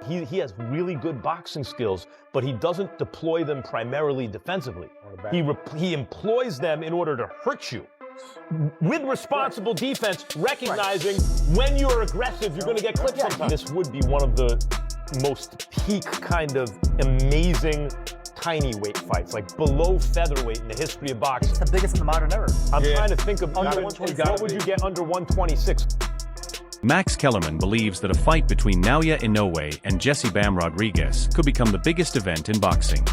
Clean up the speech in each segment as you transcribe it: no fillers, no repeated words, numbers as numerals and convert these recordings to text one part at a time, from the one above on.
He has really good boxing skills, but he doesn't deploy them primarily defensively. He employs them in order to hurt you. With responsible defense, recognizing when you're aggressive, you're going to get clipped sometimes. This would be one of the most peak kind of amazing tiny weight fights, like below featherweight in the history of boxing. It's the biggest in the modern era. I'm trying to think of what would you get under 126? Max Kellerman believes that a fight between Naoya Inoue and Jesse "Bam" Rodriguez could become the biggest event in boxing.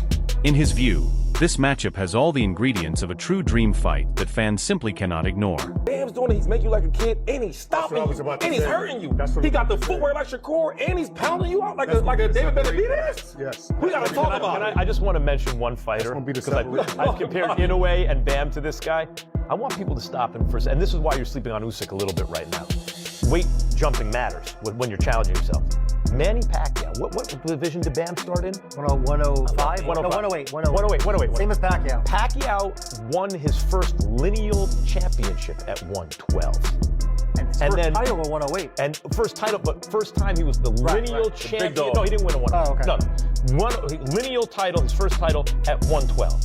In his view, this matchup has all the ingredients of a true dream fight that fans simply cannot ignore. Bam's doing it, he's making you like a kid, and he's stopping you, and he's hurting you. He got the footwork like Shakur, and he's pounding you out like a David Benavidez. Yes. We gotta talk about it. I just want to mention one fighter, because I've compared Inoue and Bam to this guy. I want people to stop him for, and this is why you're sleeping on Usyk a little bit right now. Weight jumping matters when you're challenging yourself. Manny Pacquiao, what division did Bam start in? 105? 108. 108. Same as Pacquiao. Pacquiao won his first lineal championship at 112. And his first title was 108. And first title, but first time he was the lineal champion. No, he didn't win a 108. Oh, okay. No. Lineal title, his first title at 112.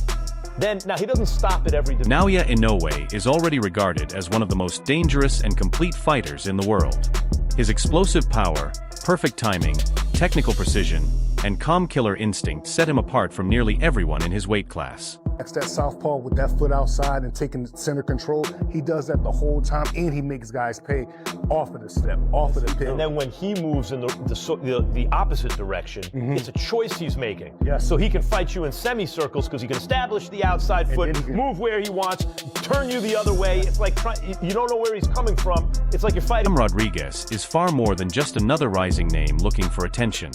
Then, now he doesn't stop at every division. Naoya Inoue is already regarded as one of the most dangerous and complete fighters in the world. His explosive power, perfect timing, technical precision, and calm killer instinct set him apart from nearly everyone in his weight class. That's that southpaw with that foot outside and taking center control. He does that the whole time, and he makes guys pay off of the step, off of the pin. And then when he moves in the opposite direction, it's a choice he's making. Yes. So he can fight you in semicircles because he can establish the outside foot, move where he wants, turn you the other way. It's like you don't know where he's coming from. It's like you're fighting. Bam Rodriguez is far more than just another rising name looking for attention.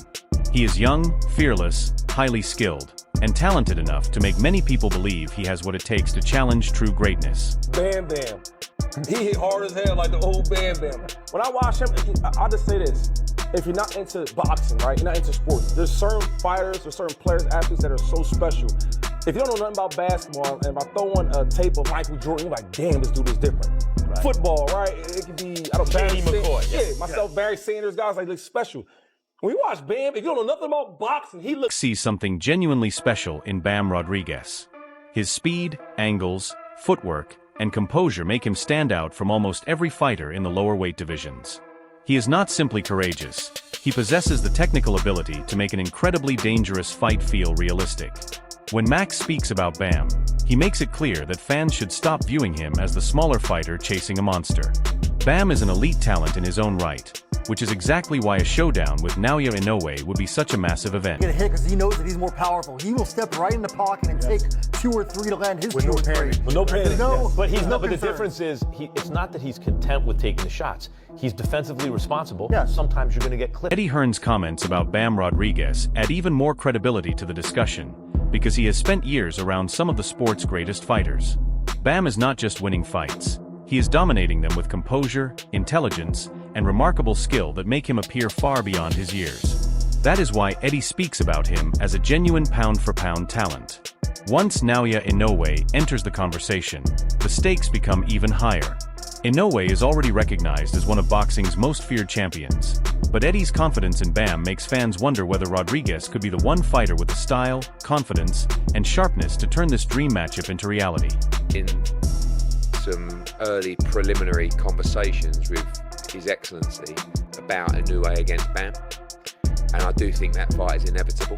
He is young, fearless, highly skilled, and talented enough to make many people believe he has what it takes to challenge true greatness. Bam Bam. He hit hard as hell like the old Bam Bam. When I watch him, I'll just say this. If you're not into boxing, right, you're not into sports, there's certain fighters or certain players, athletes that are so special. If you don't know nothing about basketball, and if I throw on a tape of Michael Jordan, you're like, damn, this dude is different. Right. Football, right? It could be, I don't know, Barry McCoy. Barry Sanders, guys like look special. When you watch Bam, if you don't know nothing about boxing, he looks... See something genuinely special in Bam Rodriguez. His speed, angles, footwork, and composure make him stand out from almost every fighter in the lower weight divisions. He is not simply courageous. He possesses the technical ability to make an incredibly dangerous fight feel realistic. When Max speaks about Bam, he makes it clear that fans should stop viewing him as the smaller fighter chasing a monster. Bam is an elite talent in his own right, which is exactly why a showdown with Naoya Inoue would be such a massive event. Get a hit because he knows that he's more powerful. He will step right in the pocket and take 2 or 3 to land his 2 or 3. With no panic. But the difference is, it's not that he's content with taking the shots. He's defensively responsible. Sometimes you're going to get clipped. Eddie Hearn's comments about Bam Rodriguez add even more credibility to the discussion, because he has spent years around some of the sport's greatest fighters. Bam is not just winning fights. He is dominating them with composure, intelligence, and remarkable skill that make him appear far beyond his years. That is why Eddie speaks about him as a genuine pound-for-pound talent. Once Naoya Inoue enters the conversation, the stakes become even higher. Inoue is already recognized as one of boxing's most feared champions, but Eddie's confidence in Bam makes fans wonder whether Rodriguez could be the one fighter with the style, confidence, and sharpness to turn this dream matchup into reality. In some early preliminary conversations with His Excellency about Inoue against Bam, and I do think that fight is inevitable.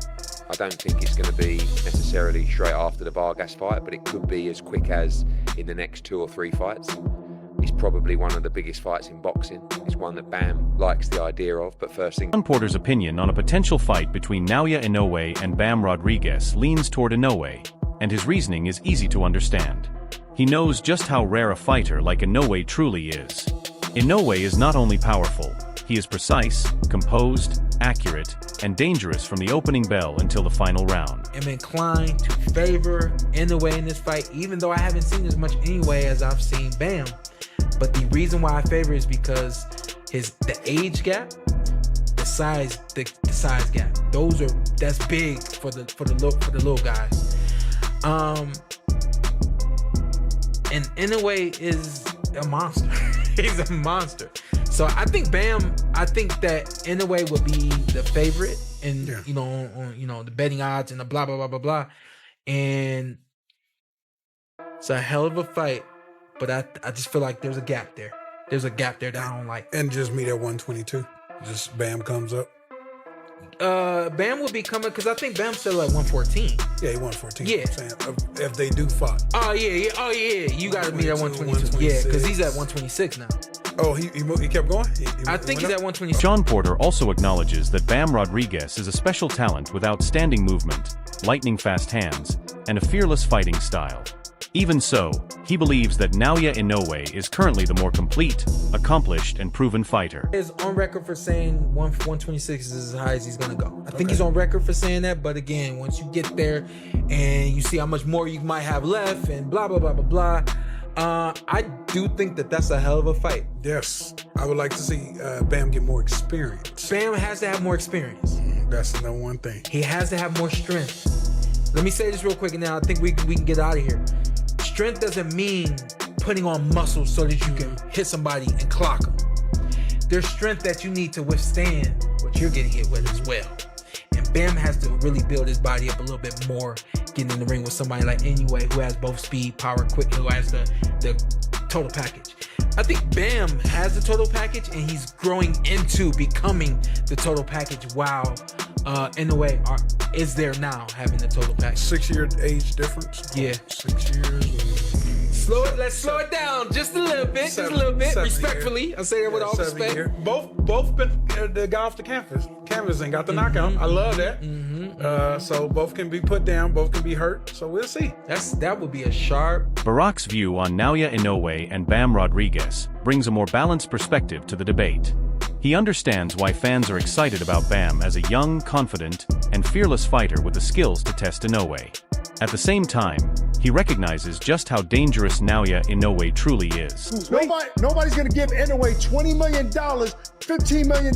I don't think it's going to be necessarily straight after the Vargas fight, but it could be as quick as in the next 2 or 3 fights. It's probably one of the biggest fights in boxing. It's one that Bam likes the idea of, but first thing... John Porter's opinion on a potential fight between Naoya Inoue and Bam Rodriguez leans toward Inoue, and his reasoning is easy to understand. He knows just how rare a fighter like Inoue truly is. Inoue is not only powerful, he is precise, composed, accurate, and dangerous from the opening bell until the final round. I'm inclined to favor Inoue in this fight, even though I haven't seen as much Inoue as I've seen Bam. But the reason why I favor is because the age gap, the size gap. That's big for the little guys. And Inoue is a monster. He's a monster. So So I think Bam. I think that Inoue would be the favorite, and you know, on the betting odds and the blah blah blah blah blah. And it's a hell of a fight, but I just feel like there's a gap there. There's a gap there that I don't like. And just meet at 122. Just Bam comes up. Bam would be coming because I think Bam's still at 114. Yeah, he 114. Yeah. I'm saying, if they do fight. Oh yeah. You got to meet at 122. Yeah, because he's at 126 now. Oh, he kept going? I think he's at 126. John Porter also acknowledges that Bam Rodriguez is a special talent with outstanding movement, lightning-fast hands, and a fearless fighting style. Even so, he believes that Naoya Inoue is currently the more complete, accomplished, and proven fighter. He is on record for saying 126 is as high as he's going to go. I think he's on record for saying that, but again, once you get there and you see how much more you might have left and blah, blah, blah, blah, blah, I do think that that's a hell of a fight. Yes. I would like to see Bam get more experience. Bam has to have more experience. That's the number one thing. He has to have more strength. Let me say this real quick, and now I think we can get out of here. Strength doesn't mean putting on muscle so that you can hit somebody and clock them. There's strength that you need to withstand what you're getting hit with as well. And Bam has to really build his body up a little bit more, getting in the ring with somebody like Inoue, who has both speed, power, quick, who has the total package. I think Bam has the total package, and he's growing into becoming the total package while Inoue is there now having the total package. 6-year age difference? Yeah. 6 years. Let's slow it down just a little bit, respectfully. I say that with all respect. Both been the guy off the canvas and got the knockout. I love that. So both can be put down, both can be hurt. So we'll see. That would be a sharp. Barack's view on Naoya Inoue and Bam Rodriguez brings a more balanced perspective to the debate. He understands why fans are excited about Bam as a young, confident, and fearless fighter with the skills to test Inoue. At the same time, he recognizes just how dangerous Naoya Inoue truly is. Nobody's going to give Inoue $20 million, $15 million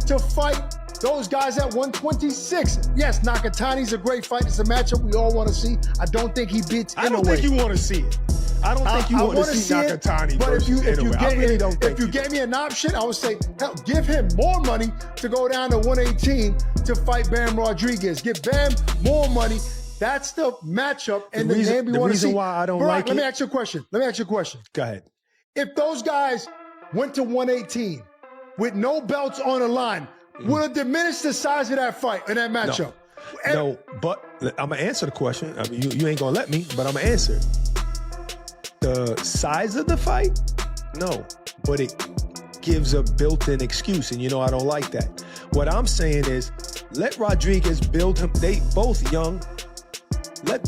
to fight those guys at 126. Yes, Nakatani's a great fight. It's a matchup we all want to see. I don't think he beats Inoue. I don't think you want to see it. I don't think you want to see Nakatani versus Inoue. If you gave me an option, I would say, hell, give him more money to go down to 118 to fight Bam Rodriguez. Give Bam more money. That's the matchup and the name we want to see. The reason why I don't Barack, like it. let me ask you a question. Go ahead. If those guys went to 118 with no belts on the line, would it diminish the size of that fight and that matchup? No, but I'm going to answer the question. I mean, you ain't going to let me, but I'm going to answer it. The size of the fight? No, but it gives a built-in excuse, and I don't like that. What I'm saying is, let Rodriguez build him. They both young. Let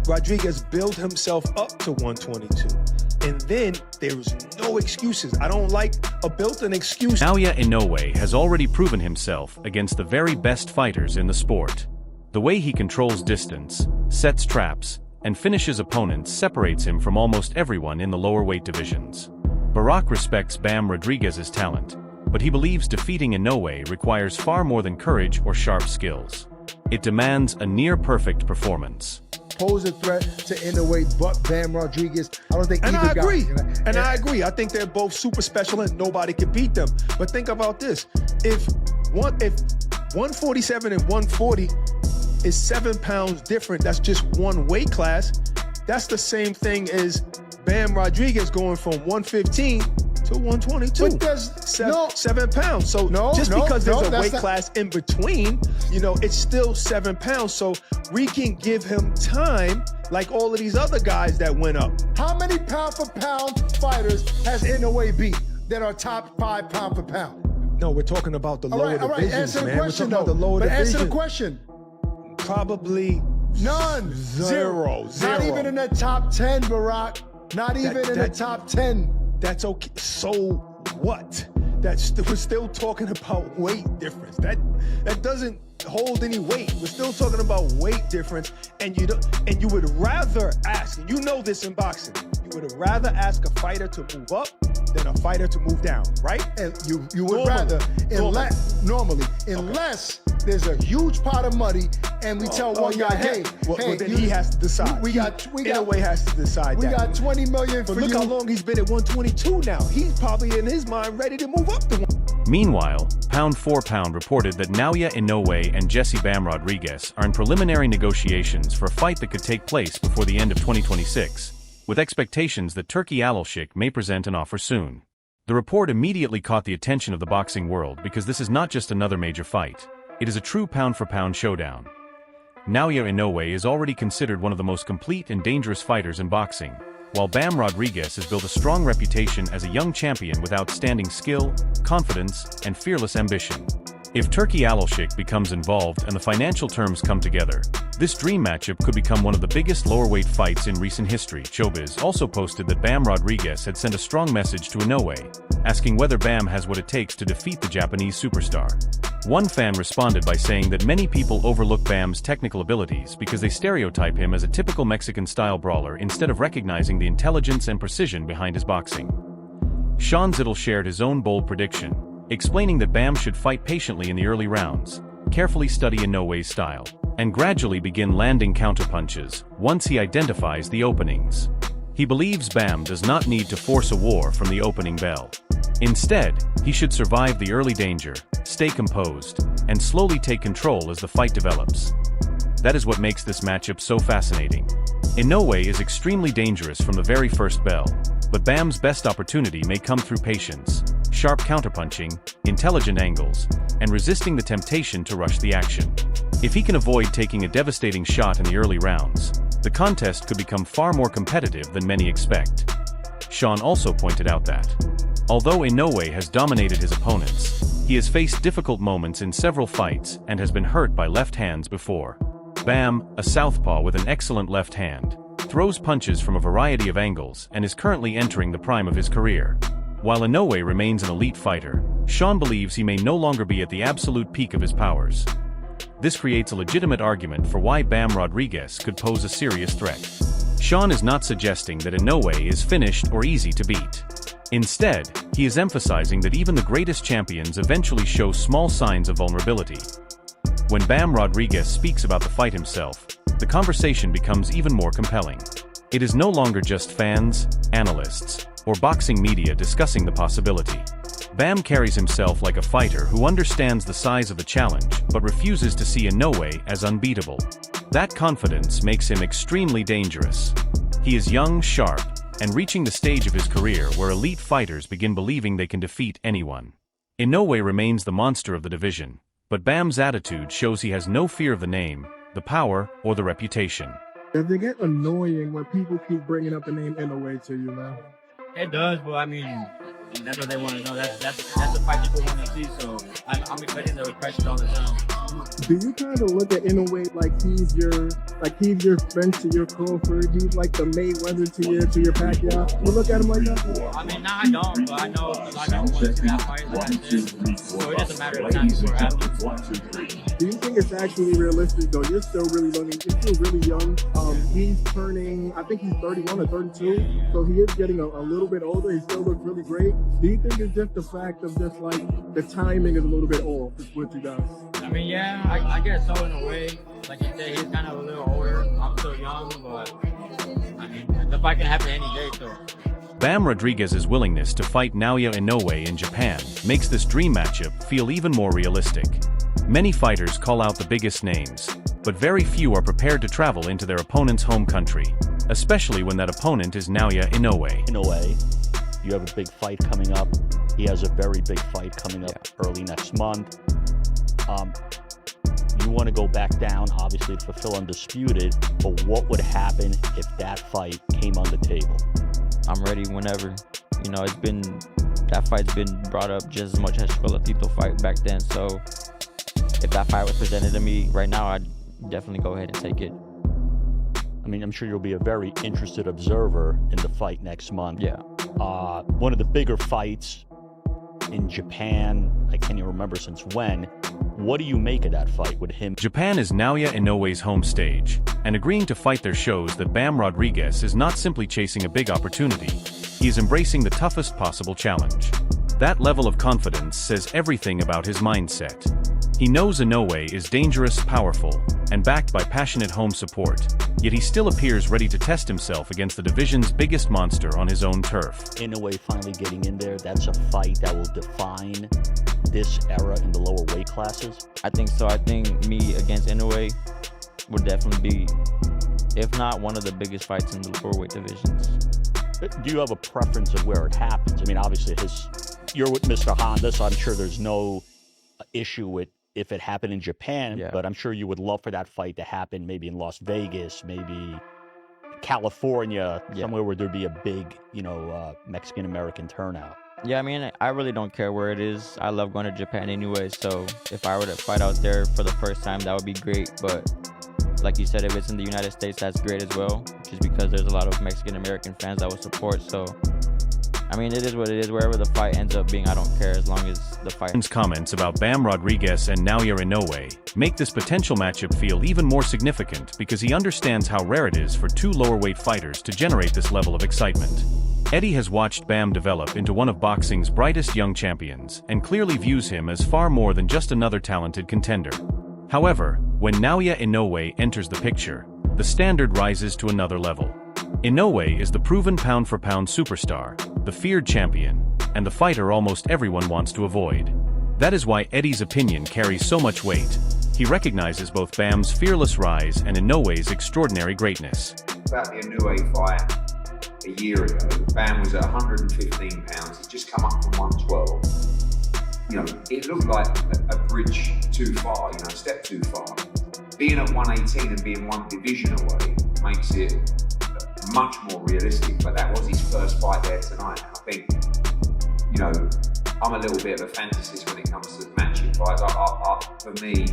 Rodriguez build himself up to 122. And then there's no excuses. I don't like a built-in excuse. Naoya Inoue has already proven himself against the very best fighters in the sport. The way he controls distance, sets traps, and finishes opponents separates him from almost everyone in the lower weight divisions. Barack respects Bam Rodriguez's talent, but he believes defeating Inoue requires far more than courage or sharp skills. It demands a near-perfect performance. Pose a threat to Inoue, but Bam Rodriguez, I don't think either guy. I agree. I think they're both super special and nobody can beat them. But think about this. If 147 and 140 is 7 pounds different, that's just one weight class. That's the same thing as Bam Rodriguez going from 115 to 122. But there's 7 pounds. So because there's a weight class in between, it's still 7 pounds. So we can give him time like all of these other guys that went up. How many pound-for-pound fighters has Inoue beat that are top 5 pound-for-pound? No, we're talking about the lower divisions, answer the man. question, we're talking about the lower divisions. Answer the question. Probably none. Zero. Not even in the top 10, Barack. Not even in the top 10. That's okay. So what? We're still talking about weight difference. That doesn't hold any weight. We're still talking about weight difference, and you would rather ask, and this in boxing, you would rather ask a fighter to move up than a fighter to move down, right? And you would rather, unless there's a huge pot of money, and we tell one guy, hey, then he has to decide. Inoue has to decide. We got $20 million but for look you. how long he's been at 122 now. He's probably in his mind ready to move up to one. Meanwhile, Pound for Pound reported that Naoya Inoue and Jesse Bam Rodriguez are in preliminary negotiations for a fight that could take place before the end of 2026, with expectations that Turki Alashik may present an offer soon. The report immediately caught the attention of the boxing world because this is not just another major fight. It is a true pound-for-pound showdown. Naoya Inoue is already considered one of the most complete and dangerous fighters in boxing, while Bam Rodriguez has built a strong reputation as a young champion with outstanding skill, confidence, and fearless ambition. If Turki Alashik becomes involved and the financial terms come together, this dream matchup could become one of the biggest lower-weight fights in recent history. Showbiz also posted that Bam Rodriguez had sent a strong message to Inoue, asking whether Bam has what it takes to defeat the Japanese superstar. One fan responded by saying that many people overlook Bam's technical abilities because they stereotype him as a typical Mexican-style brawler instead of recognizing the intelligence and precision behind his boxing. Sean Zittel shared his own bold prediction, explaining that Bam should fight patiently in the early rounds, carefully study Inoue's style, and gradually begin landing counterpunches once he identifies the openings. He believes Bam does not need to force a war from the opening bell. Instead, he should survive the early danger, stay composed, and slowly take control as the fight develops. That is what makes this matchup so fascinating. Inoue is extremely dangerous from the very first bell, but Bam's best opportunity may come through patience, sharp counterpunching, intelligent angles, and resisting the temptation to rush the action. If he can avoid taking a devastating shot in the early rounds, the contest could become far more competitive than many expect. Sean also pointed out that, although Inoue has dominated his opponents, he has faced difficult moments in several fights and has been hurt by left hands before. Bam, a southpaw with an excellent left hand, throws punches from a variety of angles and is currently entering the prime of his career. While Inoue remains an elite fighter, Sean believes he may no longer be at the absolute peak of his powers. This creates a legitimate argument for why Bam Rodriguez could pose a serious threat. Sean is not suggesting that Inoue is finished or easy to beat. Instead, he is emphasizing that even the greatest champions eventually show small signs of vulnerability. When Bam Rodriguez speaks about the fight himself, the conversation becomes even more compelling. It is no longer just fans, analysts, or boxing media discussing the possibility. Bam carries himself like a fighter who understands the size of the challenge but refuses to see Inoue as unbeatable. That confidence makes him extremely dangerous. He is young, sharp, and reaching the stage of his career where elite fighters begin believing they can defeat anyone. Inoue remains the monster of the division, but Bam's attitude shows he has no fear of the name, the power, or the reputation. Does it get annoying when people keep bringing up the name Inoue to you, man? It does, but I mean, that's what they want to know. That's the fight people want to see. So I'm expecting the pressure on the zone. Do you kind of look at Inoue like he's your friend to your Crawford? He's like the Mayweather to your Pacquiao. You look at him like that? I mean, I don't, but I know a lot of people want to see that fight like I said. So it doesn't matter the time before or after. Do you think it's actually realistic though? You're still really young. You're still really young. He's turning, I think he's 31 or 32, so he is getting a little bit older. He still looks really great. Do you think it's just the fact of just like the timing is a little bit off with you guys? I mean, yeah, I guess so in a way. Like you said, he's kind of a little older. I'm still young, but I mean, the fight can happen any day, so. Bam Rodriguez's willingness to fight Naoya Inoue in Japan makes this dream matchup feel even more realistic. Many fighters call out the biggest names, but very few are prepared to travel into their opponent's home country, especially when that opponent is Naoya Inoue. Inoue, you have a big fight coming up. He has a very big fight coming up early next month. You want to go back down, obviously, to fulfill Undisputed, but what would happen if that fight came on the table? I'm ready whenever. You know, that fight's been brought up just as much as Chocolatito fight back then, so if that fight was presented to me right now, I'd definitely go ahead and take it. I mean, I'm sure you'll be a very interested observer in the fight next month. Yeah. One of the bigger fights in Japan, I can't even remember since when. What do you make of that fight with him? Japan is Naoya Inoue's home stage, and agreeing to fight there shows that Bam Rodriguez is not simply chasing a big opportunity, he is embracing the toughest possible challenge. That level of confidence says everything about his mindset. He knows Inoue is dangerous, powerful, and backed by passionate home support, yet he still appears ready to test himself against the division's biggest monster on his own turf. Inoue finally getting in there, that's a fight that will define this era in the lower weight classes. I think so. I think me against Inoue would definitely be, if not one of the biggest fights in the lower weight divisions. Do you have a preference of where it happens? I mean, obviously you're with Mr. Honda, so I'm sure there's no issue with if it happened in Japan, but I'm sure you would love for that fight to happen maybe in Las Vegas, maybe California, somewhere where there'd be a big, Mexican-American turnout. Yeah, I mean, I really don't care where it is. I love going to Japan anyway, so if I were to fight out there for the first time, that would be great. But like you said, if it's in the United States, that's great as well, just because there's a lot of Mexican-American fans that would support. So, I mean, it is what it is. Wherever the fight ends up being, I don't care as long as the fight. Comments about Bam Rodriguez and Naoya Inoue make this potential matchup feel even more significant because he understands how rare it is for two lower-weight fighters to generate this level of excitement. Eddie has watched Bam develop into one of boxing's brightest young champions and clearly views him as far more than just another talented contender. However, when Naoya Inoue enters the picture, the standard rises to another level. Inoue is the proven pound-for-pound superstar, the feared champion, and the fighter almost everyone wants to avoid. That is why Eddie's opinion carries so much weight. He recognizes both Bam's fearless rise and Inoue's extraordinary greatness. About the Inoue fight a year ago, Bam was at 115 pounds. He'd just come up from 112. It looked like a bridge too far, a step too far. Being at 118 and being one division away makes it much more realistic, but that was his first fight there tonight. I think, I'm a little bit of a fantasist when it comes to matching fights. For me,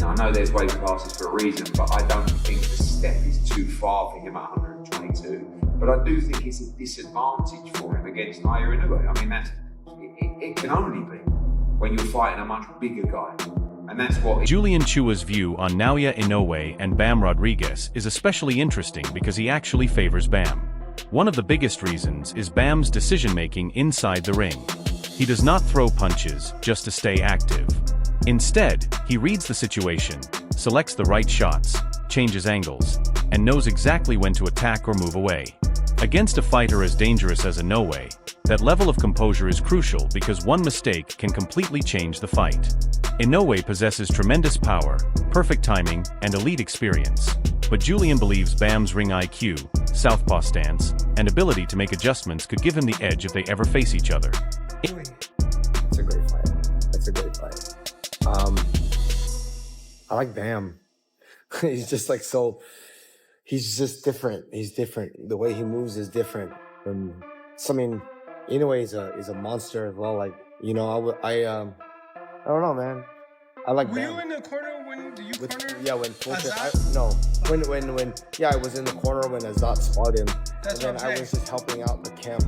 I know there's weight classes for a reason, but I don't think the step is too far for him at 122. But I do think it's a disadvantage for him against Naoya Inoue. I mean, it can only be when you're fighting a much bigger guy. And that's what Julian Chua's view on Naoya Inoue and Bam Rodriguez is especially interesting because he actually favors Bam. One of the biggest reasons is Bam's decision-making inside the ring. He does not throw punches just to stay active. Instead, he reads the situation, selects the right shots, changes angles, and knows exactly when to attack or move away. Against a fighter as dangerous as Inoue, that level of composure is crucial because one mistake can completely change the fight. Inoue possesses tremendous power, perfect timing, and elite experience. But Julian believes Bam's ring IQ, southpaw stance, and ability to make adjustments could give him the edge if they ever face each other. It's a great fight. It's a great fight. I like Bam. He's just he's just different. He's different. The way he moves is different. Inoue is a monster as well. I don't know, man. I like Bam. Were you in the corner when you cornered? Yeah, when Fulton. I was in the corner when Azat fought him. That's and then what I'm I was just helping out the camp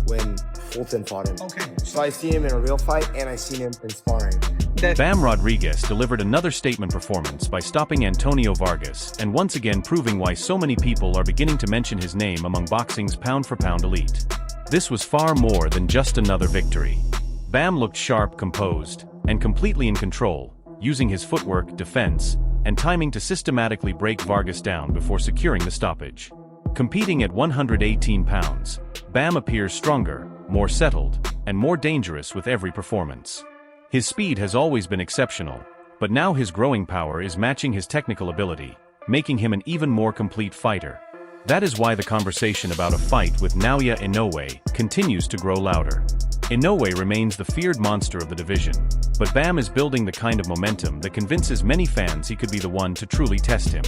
when Fulton fought him. Okay. So I seen him in a real fight and I seen him in sparring. Bam Rodriguez delivered another statement performance by stopping Antonio Vargas and once again proving why so many people are beginning to mention his name among boxing's pound-for-pound elite. This was far more than just another victory. Bam looked sharp, composed, and completely in control, using his footwork, defense, and timing to systematically break Vargas down before securing the stoppage. Competing at 118 pounds, Bam appears stronger, more settled, and more dangerous with every performance. His speed has always been exceptional, but now his growing power is matching his technical ability, making him an even more complete fighter. That is why the conversation about a fight with Naoya Inoue continues to grow louder. Inoue remains the feared monster of the division, but Bam is building the kind of momentum that convinces many fans he could be the one to truly test him.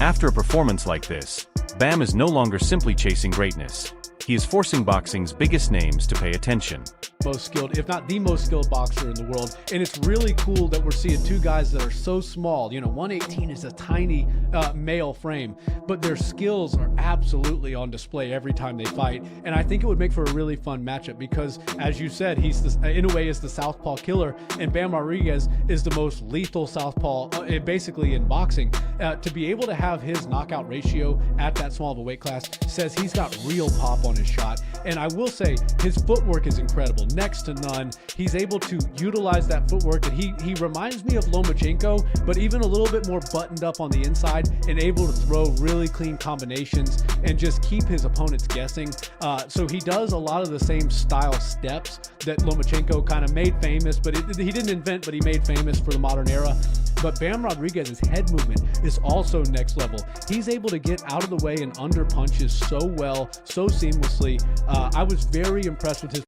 After a performance like this, Bam is no longer simply chasing greatness. He is forcing boxing's biggest names to pay attention. Most skilled, if not the most skilled boxer in the world. And it's really cool that we're seeing two guys that are so small. 118 is a tiny male frame, but their skills are absolutely on display every time they fight. And I think it would make for a really fun matchup because, as you said, Inoue is the southpaw killer, and Bam Rodriguez is the most lethal southpaw basically in boxing. To be able to have his knockout ratio at that small of a weight class says he's got real pop on on his shot. And I will say his footwork is incredible, next to none. He's able to utilize that footwork, and he reminds me of Lomachenko, but even a little bit more buttoned up on the inside and able to throw really clean combinations and just keep his opponents guessing. So he does a lot of the same style steps that Lomachenko kind of made famous, but he didn't invent, but he made famous for the modern era. But Bam Rodriguez's head movement is also next level. He's able to get out of the way and under punches so well, so seamlessly. I was very impressed with his